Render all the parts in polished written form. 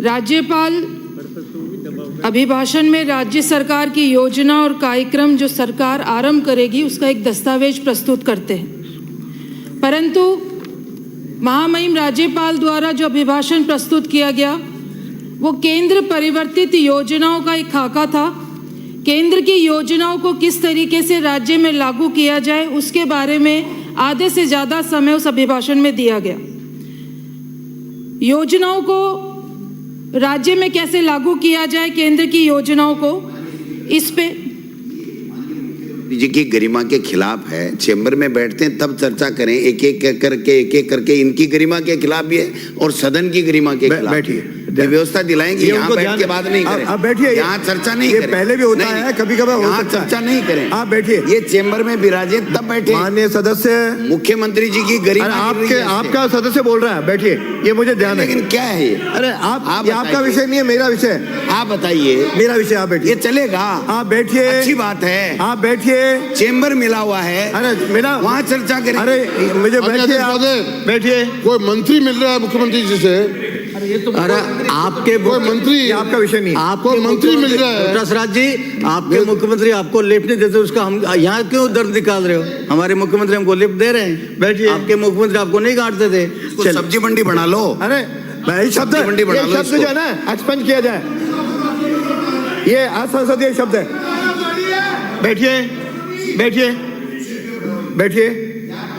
राज्यपाल अभिभाषण में राज्य सरकार की योजना और कार्यक्रम जो सरकार आरंभ करेगी उसका एक दस्तावेज प्रस्तुत करते हैं, परंतु महामहिम राज्यपाल द्वारा जो अभिभाषण प्रस्तुत किया गया वो केंद्र परिवर्तित योजनाओं का एक खाका था। केंद्र की योजनाओं को किस तरीके से राज्य में लागू किया जाए उसके बारे में आधे से ज़्यादा समय उस अभिभाषण में दिया गया। योजनाओं को राज्य में कैसे लागू किया जाए, केंद्र की योजनाओं को, इस पे जी की गरिमा के खिलाफ है। चैम्बर में बैठते हैं तब चर्चा करें, एक एक करके इनकी गरिमा के खिलाफ भी है और सदन की गरिमा के खिलाफ। बैठिए, व्यवस्था दिलाएंगे, यहाँ बैठ के बात नहीं करें। आप बैठिए, यहाँ चर्चा नहीं करें। पहले भी होता है, कभी कभार यहाँ चर्चा नहीं करें। आप बैठिए, ये चैम्बर में विराजे तब बैठे। माननीय सदस्य मुख्यमंत्री जी की गरिमा आपका सदस्य बोल रहा है, बैठिए, ये मुझे ध्यान है। लेकिन क्या है ये? अरे आपका विषय नहीं है, मेरा विषय है। आप बताइए। मेरा विषय, आप बैठिए। ये चलेगा? आप बैठिए, अच्छी बात है। आप बैठिए। चैम्बर मिला हुआ है, अरे मेरा वहाँ चर्चा करें। अरे मुझे बैठिए। कोई मंत्री मिल रहा है मुख्यमंत्री जी से, अरे आपके कोई मंत्री, आपका विषय नहीं, आपको मंत्री मिल रहा है। रसराज जी, आपके मुख्यमंत्री आपको लिफ्ट नहीं देते, उसका हम यहाँ क्यों दर्द निकाल रहे हो? हमारे मुख्यमंत्री हमको लिफ्ट दे रहे हैं। बैठिए। आपके मुख्यमंत्री आपको नहीं काटते थे। सब्जी मंडी बना लो। अरे शब्द जो है ना एक्सपेंड किया जाए, ये असंसदीय शब्द है। बैठिए बैठिए बैठिए।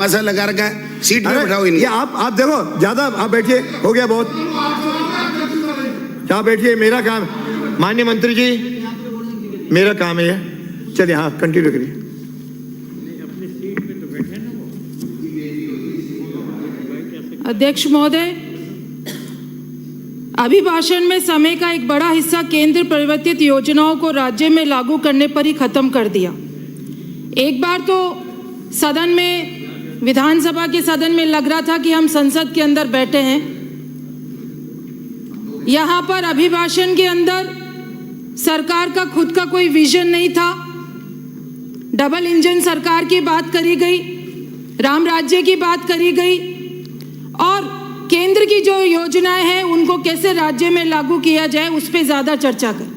मसा लगा रखा है, सीट में बैठाओ इन्हें। ये आप देखो, ज्यादा आप बैठिए, हो गया बहुत। आप बैठिए, मेरा काम, माननीय मंत्री जी मेरा काम है ये। चलिए, हाँ कंटिन्यू करिए। अध्यक्ष महोदय, अभिभाषण में समय का एक बड़ा हिस्सा केंद्र परिवर्तित योजनाओं को राज्य में लागू करने पर ही खत्म कर दिया। एक बार तो सदन में, विधानसभा के सदन में लग रहा था कि हम संसद के अंदर बैठे हैं। यहाँ पर अभिभाषण के अंदर सरकार का खुद का कोई विजन नहीं था। डबल इंजन सरकार की बात करी गई, राम राज्य की बात करी गई और केंद्र की जो योजनाएं हैं उनको कैसे राज्य में लागू किया जाए उस पर ज्यादा चर्चा कर।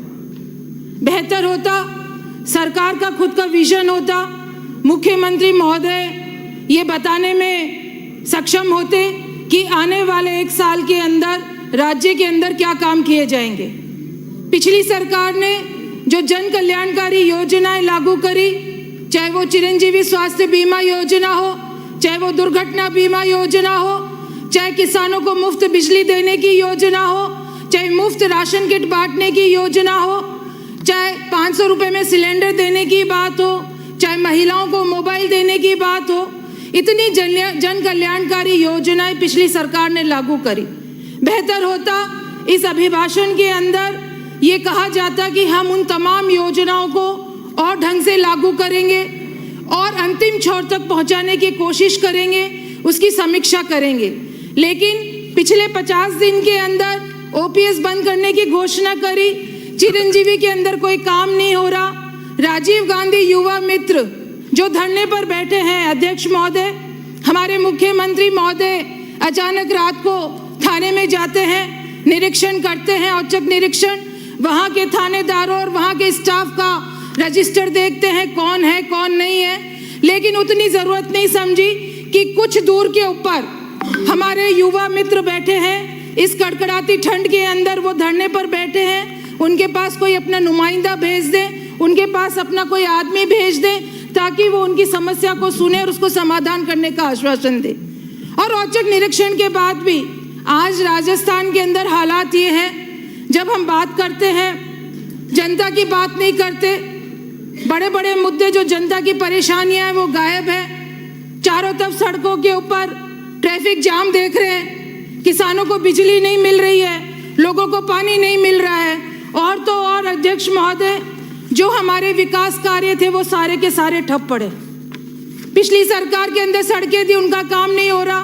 बेहतर होता सरकार का खुद का विजन होता, मुख्यमंत्री महोदय ये बताने में सक्षम होते कि आने वाले 1 साल के अंदर राज्य के अंदर क्या काम किए जाएंगे। पिछली सरकार ने जो जन कल्याणकारी योजनाएं लागू करी, चाहे वो चिरंजीवी स्वास्थ्य बीमा योजना हो, चाहे वो दुर्घटना बीमा योजना हो, चाहे किसानों को मुफ्त बिजली देने की योजना हो, चाहे मुफ्त राशन किट बांटने की योजना हो, चाहे 500 रुपये में सिलेंडर देने की बात हो, चाहे महिलाओं को मोबाइल देने की बात हो, इतनी जन कल्याणकारी योजनाएं पिछली सरकार ने लागू करी। बेहतर होता इस अभिभाषण के अंदर ये कहा जाता कि हम उन तमाम योजनाओं को और ढंग से लागू करेंगे और अंतिम छोर तक पहुंचाने की कोशिश करेंगे, उसकी समीक्षा करेंगे। लेकिन पिछले 50 दिन के अंदर ओपीएस बंद करने की घोषणा करी, चिरंजीवी के अंदर कोई काम नहीं हो रहा। राजीव गांधी युवा मित्र जो धरने पर बैठे हैं, अध्यक्ष महोदय, हमारे मुख्यमंत्री महोदय अचानक रात को थाने में जाते हैं, निरीक्षण करते हैं, औचक निरीक्षण, वहां के थानेदारों और वहां के स्टाफ का रजिस्टर देखते हैं कौन है कौन नहीं है। लेकिन उतनी जरूरत नहीं समझी कि कुछ दूर के ऊपर हमारे युवा मित्र बैठे हैं, इस कड़कड़ाती ठंड के अंदर वो धरने पर बैठे हैं, उनके पास कोई अपना नुमाइंदा भेज दे, उनके पास अपना कोई आदमी भेज दे ताकि वो उनकी समस्या को सुने और उसको समाधान करने का आश्वासन दे। और औचक निरीक्षण के बाद भी आज राजस्थान के अंदर हालात ये हैं, जब हम बात करते हैं जनता की बात नहीं करते, बड़े बड़े मुद्दे जो जनता की परेशानियां हैं वो गायब है। चारों तरफ सड़कों के ऊपर ट्रैफिक जाम देख रहे हैं, किसानों को बिजली नहीं मिल रही है, लोगों को पानी नहीं मिल रहा है। और तो और अध्यक्ष महोदय, जो हमारे विकास कार्य थे वो सारे के सारे ठप पड़े। पिछली सरकार के अंदर सड़कें थी, उनका काम नहीं हो रहा।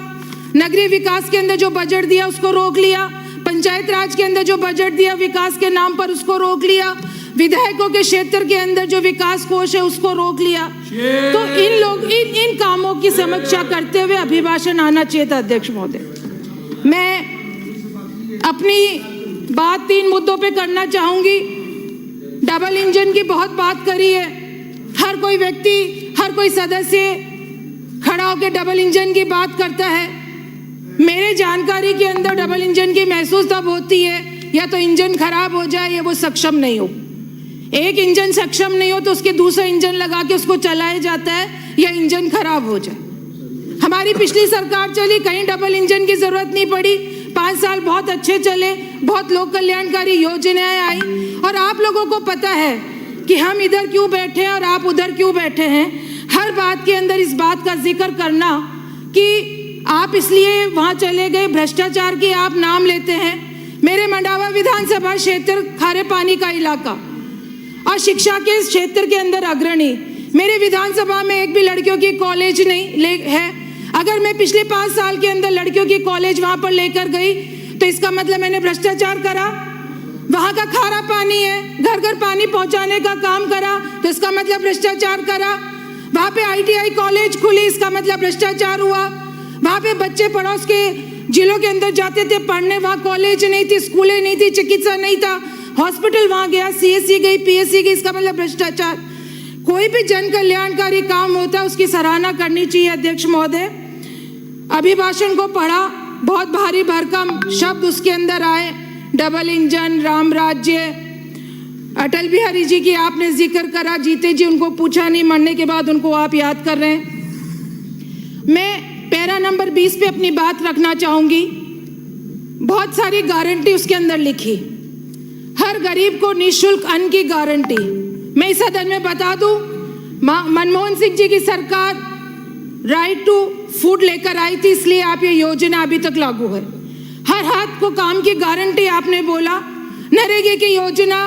नगरीय विकास के अंदर जो बजट दिया उसको रोक लिया, पंचायत राज के अंदर जो बजट दिया विकास के नाम पर उसको रोक लिया, विधायकों के क्षेत्र के अंदर जो विकास कोष है उसको रोक लिया। तो इन कामों की समीक्षा करते हुए अभिभाषण आना चाहिए था। अध्यक्ष महोदय, मैं अपनी बात 3 मुद्दों पे करना चाहूंगी। डबल इंजन की बहुत बात करी है, हर कोई व्यक्ति, हर कोई सदस्य खड़ा होकर डबल इंजन की बात करता है। मेरे जानकारी के अंदर डबल इंजन की महसूस तब होती है या तो इंजन खराब हो जाए या वो सक्षम नहीं हो। एक इंजन सक्षम नहीं हो तो उसके दूसरा इंजन लगा के उसको चलाया जाता है या इंजन खराब हो जाए। हमारी पिछली सरकार चली, कहीं डबल इंजन की जरूरत नहीं पड़ी, 5 साल बहुत अच्छे चले, बहुत लोक कल्याणकारी योजनाएं आई। और आप लोगों को पता है कि हम इधर क्यों बैठे हैं और आप उधर क्यों बैठे हैं। हर बात के अंदर इस बात का जिक्र करना कि आप इसलिए वहां चले गए, भ्रष्टाचार की आप नाम लेते हैं। मेरे मंडावा विधानसभा क्षेत्र खारे पानी का इलाका और शिक्षा के क्षेत्र के अंदर अग्रणी, मेरे विधानसभा में एक भी लड़कियों की कॉलेज नहीं है। अगर मैं पिछले 5 साल के अंदर लड़कियों की कॉलेज वहां पर लेकर गई तो इसका मतलब मैंने भ्रष्टाचार करा। वहां का खारा पानी है, घर घर पानी पहुंचाने का काम करा तो इसका मतलब भ्रष्टाचार करा। वहां पे ITI कॉलेज खुली, इसका मतलब भ्रष्टाचार हुआ। वहां पे बच्चे पड़ोस के जिलों के अंदर जाते थे पढ़ने, वहां कॉलेज नहीं थी, स्कूलें नहीं थी, चिकित्सा नहीं था, हॉस्पिटल वहां गया, CSC गई, PSC गई, इसका मतलब भ्रष्टाचार। कोई भी जन कल्याणकारी काम होता है उसकी सराहना करनी चाहिए। अध्यक्ष महोदय, अभिभाषण को पढ़ा, बहुत भारी भरकम शब्द उसके अंदर आए, डबल इंजन, राम राज्य, अटल बिहारी जी की आपने जिक्र करा, जीते जी उनको पूछा नहीं, मरने के बाद उनको आप याद कर रहे हैं। मैं पैरा नंबर 20 पे अपनी बात रखना चाहूंगी। बहुत सारी गारंटी उसके अंदर लिखी, हर गरीब को निःशुल्क अन्न की गारंटी। मैं इस सदन में बता दूं, मनमोहन सिंह जी की सरकार राइट टू फूड लेकर आई थी, इसलिए आप ये योजना अभी तक लागू है। हर हाथ को काम की गारंटी आपने बोला। नरेगा की योजना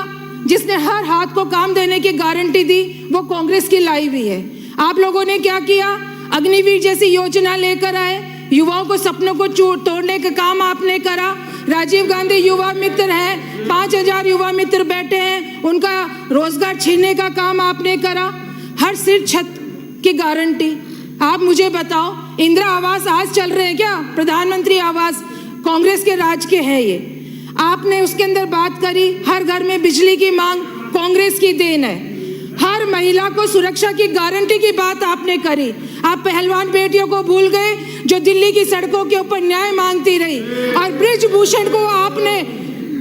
जिसने हर हाथ को काम देने की गारंटी दी वो कांग्रेस की लाई हुई है। आप लोगों ने क्या किया, अग्निवीर जैसी योजना लेकर आए, युवाओं को सपनों को तोड़ने का काम आपने करा। राजीव गांधी युवा मित्र है, 5000 युवा मित्र बैठे हैं, उनका रोजगार छीनने का काम आपने करा। हर सिर छत की गारंटी। आप मुझे बताओ, इंदिरा आवास आज चल रहे हैं क्या? प्रधानमंत्री आवास कांग्रेस के राज के हैं ये। आपने उसके अंदर बात करी, हर घर में बिजली की मांग कांग्रेस की देन है। हर महिला को सुरक्षा की गारंटी की बात आपने करी। आप पहलवान बेटियों को भूल गए जो दिल्ली की सड़कों के ऊपर न्याय मांगती रही, और ब्रिजभूषण को आपने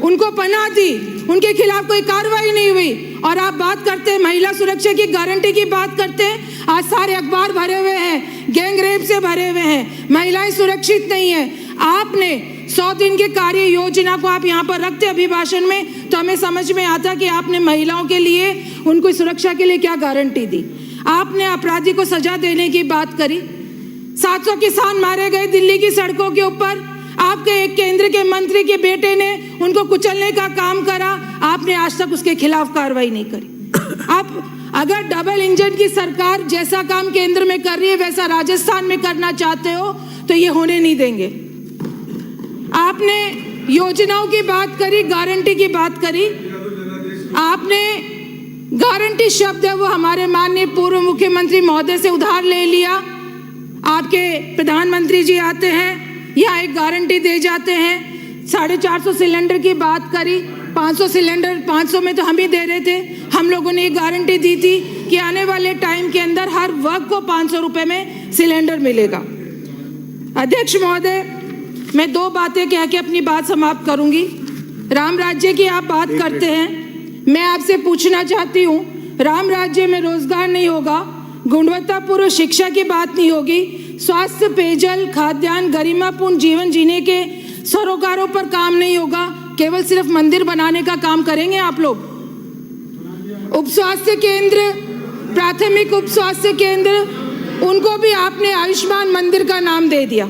उनको पनाह दी, उनके खिलाफ कोई कार्रवाई नहीं हुई। और आप बात करते हैं महिला सुरक्षा की गारंटी की बात करते हैं, आज सारे अखबार भरे हुए हैं, गैंग रेप से भरे हुए हैं, महिलाएं सुरक्षित नहीं है। आपने 100 दिन के कार्य योजना को आप यहाँ पर रखते अभिभाषण में तो हमें समझ में आता कि आपने महिलाओं के लिए, उनको सुरक्षा के लिए क्या गारंटी दी। आपने अपराधी को सजा देने की बात करी। 700 किसान मारे गए दिल्ली की सड़कों के ऊपर, आपके एक केंद्र के मंत्री के बेटे ने उनको कुचलने का काम करा, आपने आज तक उसके खिलाफ कार्रवाई नहीं करी। आप अगर डबल इंजन की सरकार जैसा काम केंद्र में कर रही है वैसा राजस्थान में करना चाहते हो तो ये होने नहीं देंगे। आपने योजनाओं की बात करी, गारंटी की बात करी। आपने गारंटी शब्द है वो हमारे माननीय पूर्व मुख्यमंत्री महोदय से उधार ले लिया। आपके प्रधानमंत्री जी आते हैं, यहाँ एक गारंटी दे जाते हैं। 450 सिलेंडर की बात करी, 500 सिलेंडर, 500 में तो हम ही दे रहे थे। हम लोगों ने ये गारंटी दी थी कि आने वाले टाइम के अंदर हर वर्ग को 500 रुपए में सिलेंडर मिलेगा। अध्यक्ष महोदय, मैं 2 बातें कह के अपनी बात समाप्त करूंगी। राम राज्य की आप बात करते हैं, मैं आपसे पूछना चाहती हूँ, राम राज्य में रोजगार नहीं होगा, गुणवत्तापूर्ण शिक्षा की बात नहीं होगी, स्वास्थ्य, पेयजल, खाद्यान्न, गरिमापूर्ण जीवन जीने के सरोकारों पर काम नहीं होगा, केवल सिर्फ मंदिर बनाने का काम करेंगे आप लोग। उप स्वास्थ्य केंद्र, प्राथमिक उप स्वास्थ्य केंद्र, उनको भी आपने आयुष्मान मंदिर का नाम दे दिया।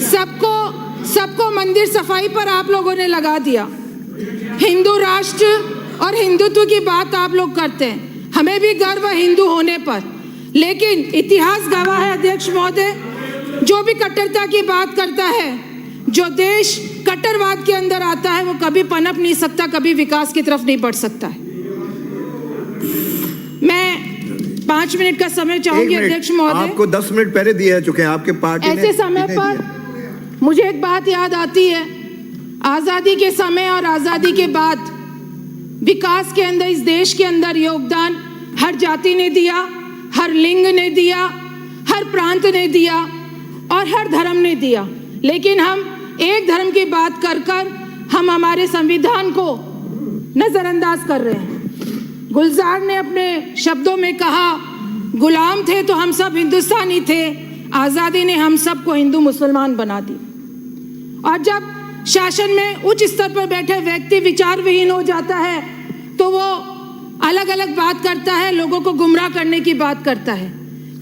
सबको मंदिर सफाई पर आप लोगों ने लगा दिया। हिंदू राष्ट्र और हिंदुत्व की बात आप लोग करते हैं, हमें भी गर्व है हिंदू होने पर, लेकिन इतिहास गवाह है अध्यक्ष महोदय, जो भी कट्टरता की बात करता है, जो देश कट्टरवाद के अंदर आता है वो कभी पनप नहीं सकता, कभी विकास की तरफ नहीं बढ़ सकता है। मैं 5 मिनट का समय चाहूंगी अध्यक्ष महोदय। आपको 10 मिनट पहले दिए चुके हैं आपके पार्टी ने। ऐसे समय पर मुझे एक बात याद आती है, आज़ादी के समय और आज़ादी के बाद विकास के अंदर, इस देश के अंदर योगदान हर जाति ने दिया, हर लिंग ने दिया, हर प्रांत ने दिया और हर धर्म ने दिया। लेकिन हम एक धर्म की बात कर हम हमारे संविधान को नजरअंदाज कर रहे हैं। गुलजार ने अपने शब्दों में कहा, गुलाम थे तो हम सब हिंदुस्तानी थे, आज़ादी ने हम सबको हिंदू मुसलमान बना दी। और जब शासन में उच्च स्तर पर बैठे व्यक्ति विचार विहीन हो जाता है तो वो अलग अलग बात करता है, लोगों को गुमराह करने की बात करता है।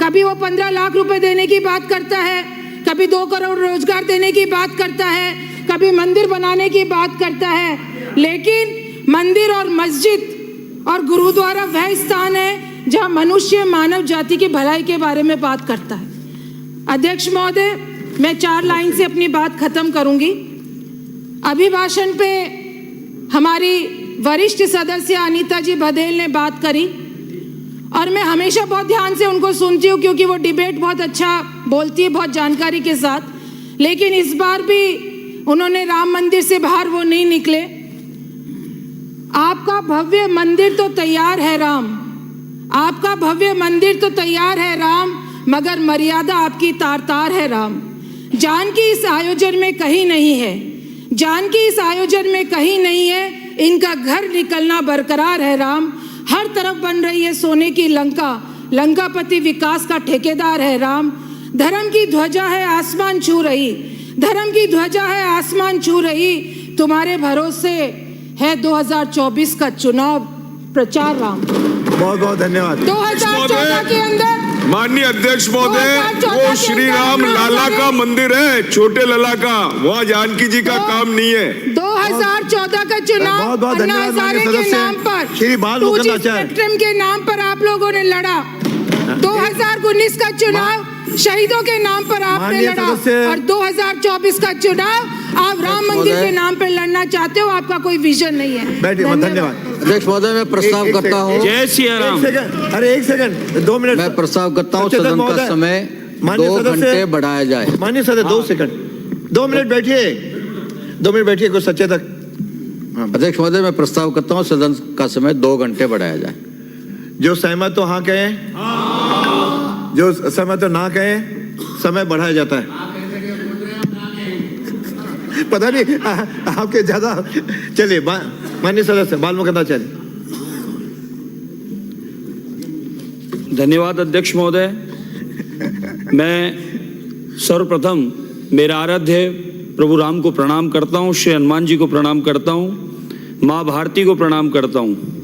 कभी वो 15 लाख रुपए देने की बात करता है, कभी 2 करोड़ रोजगार देने की बात करता है, कभी मंदिर बनाने की बात करता है। लेकिन मंदिर और मस्जिद और गुरुद्वारा वह स्थान है जहां मनुष्य मानव जाति की भलाई के बारे में बात करता है। अध्यक्ष महोदय, मैं 4 लाइन से अपनी बात खत्म करूंगी। अभिभाषण पे हमारी वरिष्ठ सदस्य अनीता जी बघेल ने बात करी और मैं हमेशा बहुत ध्यान से उनको सुनती हूँ क्योंकि वो डिबेट बहुत अच्छा बोलती है, बहुत जानकारी के साथ। लेकिन इस बार भी उन्होंने राम मंदिर से बाहर वो नहीं निकले। आपका भव्य मंदिर तो तैयार है राम, आपका भव्य मंदिर तो तैयार है राम, मगर मर्यादा आपकी तार तार है राम। जानकी इस आयोजन में कहीं नहीं है, जानकी इस आयोजन में कहीं नहीं है, इनका घर निकलना बरकरार है राम। हर तरफ बन रही है सोने की लंका, लंकापति विकास का ठेकेदार है राम। धर्म की ध्वजा है आसमान छू रही, धर्म की ध्वजा है आसमान छू रही, तुम्हारे भरोसे है 2024 का चुनाव प्रचार राम। बहुत बहुत धन्यवाद। 2014 के अंदर माननीय अध्यक्ष महोदय, वो श्री राम लाला का मंदिर है, छोटे लला का, वहाँ जानकी जी का काम नहीं है। 2014 का चुनाव बहुत बहुत अन्ना धन्यवाद हजारे माननीय के सदस्य नाम पर, श्री बाल 2G मुकुंदाचार्य। स्पेक्ट्रम के नाम पर आप लोगों ने लड़ा। 2019 का चुनाव शहीदों के नाम पर आपने माननीय लड़ा सदस्य- और 2024 का चुनाव आप राम मंदिर के नाम पर लड़ना चाहते हो। आपका कोई विजन नहीं है। बैठिए, धन्यवाद। अध्यक्ष महोदय, मैं प्रस्ताव एक करता हूँ, जय सिया राम। एक सेकंड, अरे 1 सेकंड, 2 मिनट। मैं प्रस्ताव करता हूँ सचेतन सदन का महोदय, समय माननीय 2 सदस्य- घंटे बढ़ाया जाए। माननीय सदस्य 2 सेकंड, 2 मिनट बैठिए, 2 मिनट बैठिए। कुछ सचेतक। अध्यक्ष महोदय, मैं प्रस्ताव करता हूँ सदन का समय 2 घंटे बढ़ाया जाए। जो सहमत तो हाँ कहें, जो सहमत तो ना कहें, समय बढ़ाया जाता है। पता नहीं आपके ज्यादा। चलिए, माननीय सदस्य बाल मुकुंदाचार्य। धन्यवाद अध्यक्ष महोदय। मैं सर्वप्रथम मेरा आराध्य प्रभु राम को प्रणाम करता हूँ, श्री हनुमान जी को प्रणाम करता हूँ, माँ भारती को प्रणाम करता हूँ।